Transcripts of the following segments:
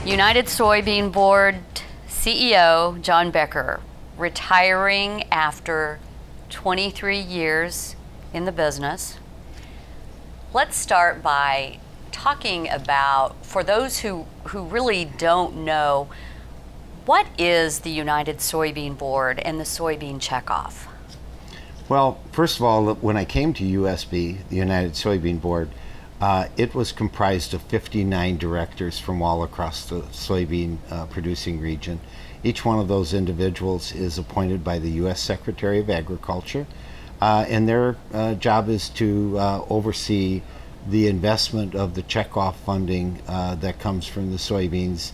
United Soybean Board CEO John Becherer, retiring after 23 years in the business. Let's start by talking about, for those who really don't know, what is the United Soybean Board and the soybean checkoff? Well, first of all, when I came to USB, the United Soybean Board, it was comprised of 59 directors from all across the soybean producing region. Each one of those individuals is appointed by the U.S. Secretary of Agriculture, and their job is to oversee the investment of the checkoff funding that comes from the soybeans.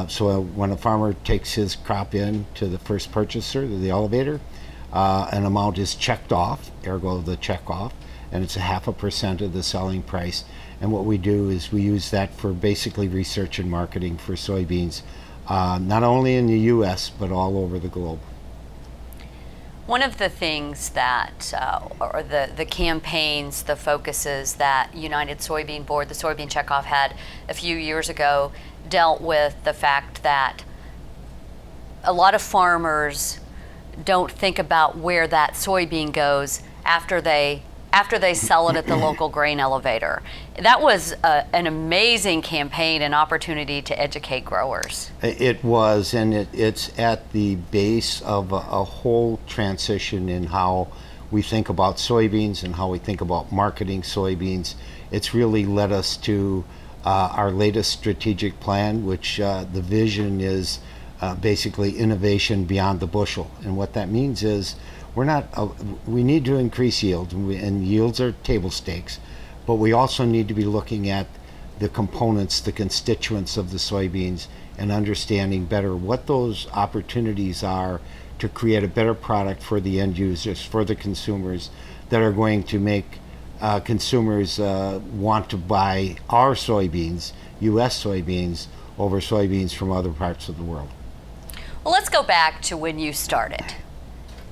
So when a farmer takes his crop in to the first purchaser, the elevator, an amount is checked off, ergo the checkoff, and it's 0.5% of the selling price. And what we do is we use that for basically research and marketing for soybeans, not only in the U.S., but all over the globe. One of the things that, or the campaigns, the focuses that United Soybean Board, the soybean checkoff had a few years ago, dealt with the fact that a lot of farmers don't think about where that soybean goes after they sell it at the local grain elevator. That was an amazing campaign and opportunity to educate growers. It was, and it's at the base of a whole transition in how we think about soybeans and how we think about marketing soybeans. It's really led us to our latest strategic plan, which the vision is basically innovation beyond the bushel. And what that means is we need to increase yield, and yields are table stakes, but we also need to be looking at the components, the constituents of the soybeans, and understanding better what those opportunities are to create a better product for the end users, for the consumers, that are going to make consumers want to buy our soybeans, U.S. soybeans, over soybeans from other parts of the world. Well, let's go back to when you started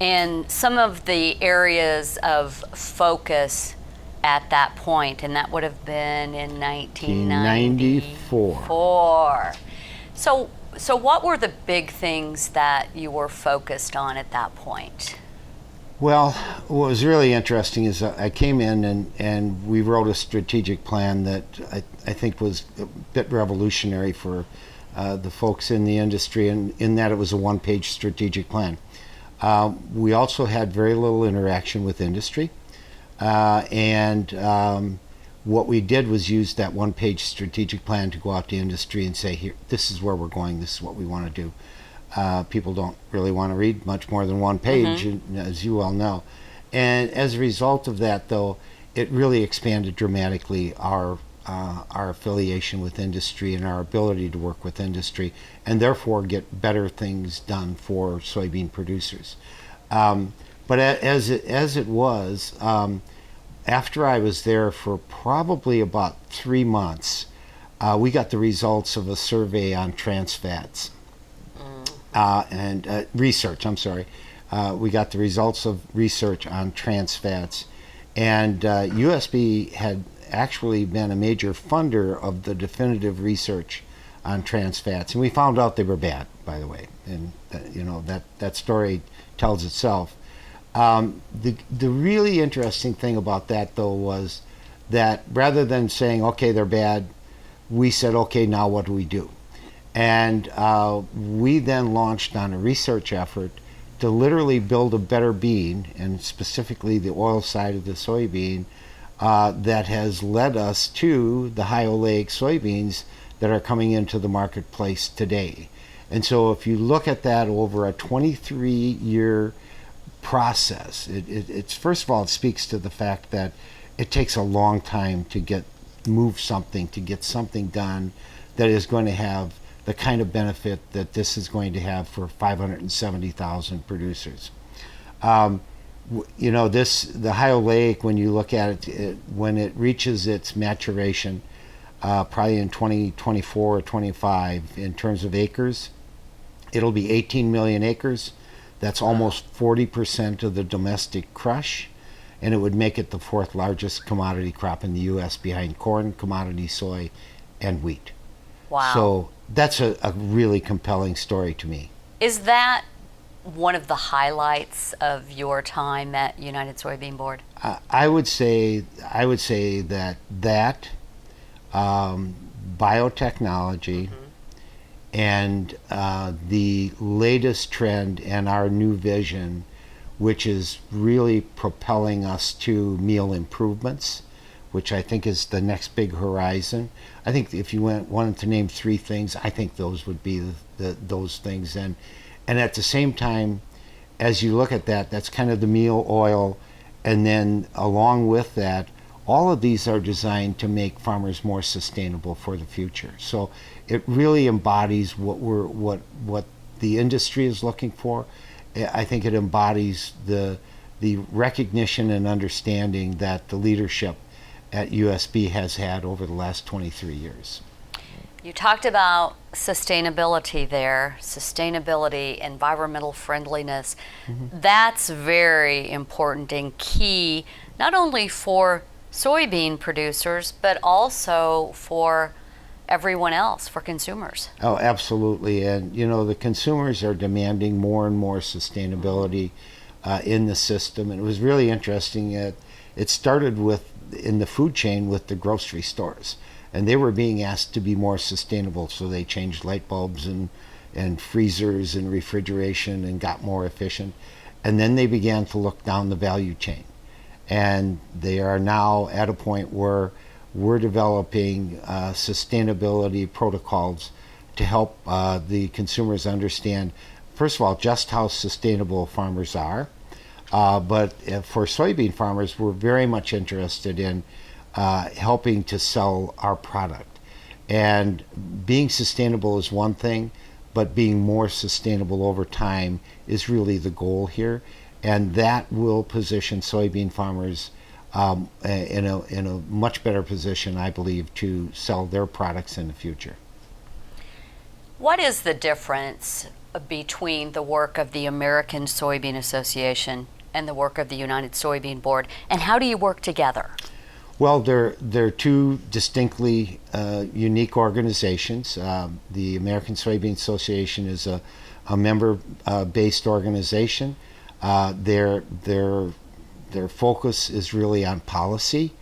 and some of the areas of focus at that point, and that would have been in 1994. So what were the big things that you were focused on at that point? Well, what was really interesting is I came in and we wrote a strategic plan that I think was a bit revolutionary for the folks in the industry, and in that it was a one-page strategic plan. We also had very little interaction with industry, and what we did was use that one-page strategic plan to go out to industry and say, here, this is where we're going, this is what we want to do. People don't really want to read much more than one page, as you all know. And as a result of that, though, it really expanded dramatically our affiliation with industry and our ability to work with industry, and therefore get better things done for soybean producers. But as it was, after I was there for probably about 3 months, we got the results of a survey on trans fats. And research, I'm sorry. We got the results of research on trans fats, and USB had actually been a major funder of the definitive research on trans fats, and we found out they were bad, by the way, and that story tells itself. The really interesting thing about that, though, was that rather than saying, okay, they're bad, we said, okay, now what do we do? And we then launched on a research effort to literally build a better bean, and specifically the oil side of the soybean, that has led us to the high oleic soybeans that are coming into the marketplace today. And so if you look at that over a 23-year process, it's first of all, it speaks to the fact that it takes a long time to get something done that is going to have the kind of benefit that this is going to have for 570,000 producers. The high oleic, when you look at it, when it reaches its maturation, probably in 2024 or 25, in terms of acres, it'll be 18 million acres. That's almost 40% of the domestic crush, and it would make it the fourth largest commodity crop in the U.S. behind corn, commodity soy, and wheat. Wow. So that's a really compelling story to me. Is that one of the highlights of your time at United Soybean Board? I would say that biotechnology and the latest trend and our new vision, which is really propelling us to meal improvements, which I think is the next big horizon. I think if you wanted to name three things, I think those would be those things. And at the same time, as you look at that, that's kind of the meal oil, and then along with that, all of these are designed to make farmers more sustainable for the future. So it really embodies what the industry is looking for. I think it embodies the recognition and understanding that the leadership at USB has had over the last 23 years. You talked about sustainability there, sustainability, environmental friendliness. That's very important and key, not only for soybean producers, but also for everyone else, for consumers. Oh, absolutely. And, the consumers are demanding more and more sustainability in the system. And it was really interesting. It started in the food chain with the grocery stores. And they were being asked to be more sustainable, so they changed light bulbs and freezers and refrigeration and got more efficient. And then they began to look down the value chain. And they are now at a point where we're developing sustainability protocols to help the consumers understand, first of all, just how sustainable farmers are. But for soybean farmers, we're very much interested in helping to sell our product. And being sustainable is one thing, but being more sustainable over time is really the goal here. And that will position soybean farmers in a much better position, I believe, to sell their products in the future. What is the difference between the work of the American Soybean Association and the work of the United Soybean Board, and how do you work together? Well, they're two distinctly unique organizations. The American Soybean Association is a member-based organization. Their focus is really on policy.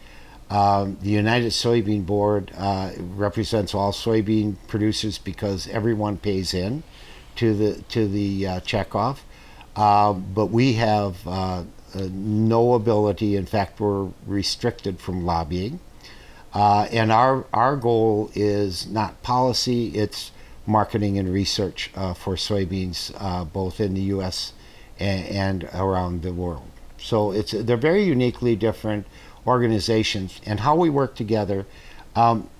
The United Soybean Board represents all soybean producers because everyone pays in to the checkoff. But we have no ability. In fact, we're restricted from lobbying. And our goal is not policy, it's marketing and research for soybeans, both in the U.S. and around the world. So they're very uniquely different organizations. And how we work together,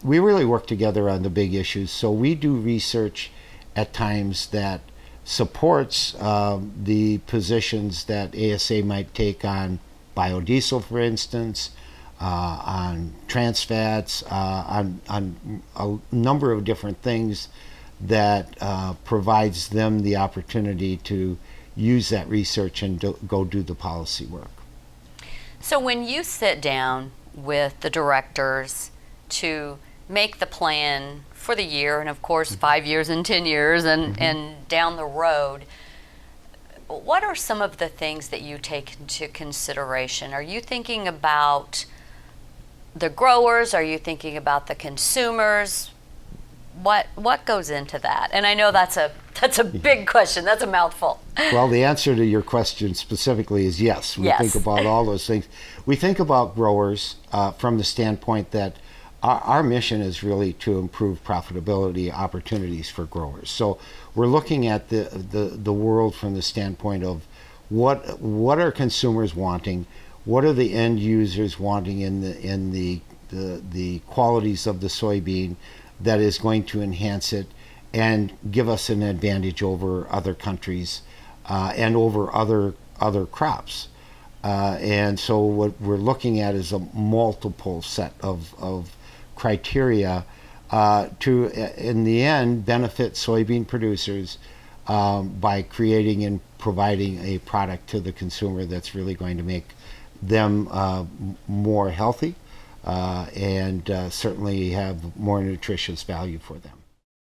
we really work together on the big issues. So we do research at times that supports the positions that ASA might take on biodiesel, for instance, on trans fats, on a number of different things that provides them the opportunity to use that research and go do the policy work. So when you sit down with the directors to make the plan for the year, and of course 5 years and 10 years and down the road, what are some of the things that you take into consideration? Are you thinking about the growers? Are you thinking about the consumers? What goes into that? And I know that's a big question. That's a mouthful. Well, the answer to your question specifically is yes. We think about all those things. We think about growers from the standpoint that our mission is really to improve profitability opportunities for growers. So we're looking at the world from the standpoint of what are consumers wanting, what are the end users wanting in the qualities of the soybean that is going to enhance it and give us an advantage over other countries and over other crops. And so what we're looking at is a multiple set of criteria to, in the end, benefit soybean producers by creating and providing a product to the consumer that's really going to make them more healthy and certainly have more nutritious value for them.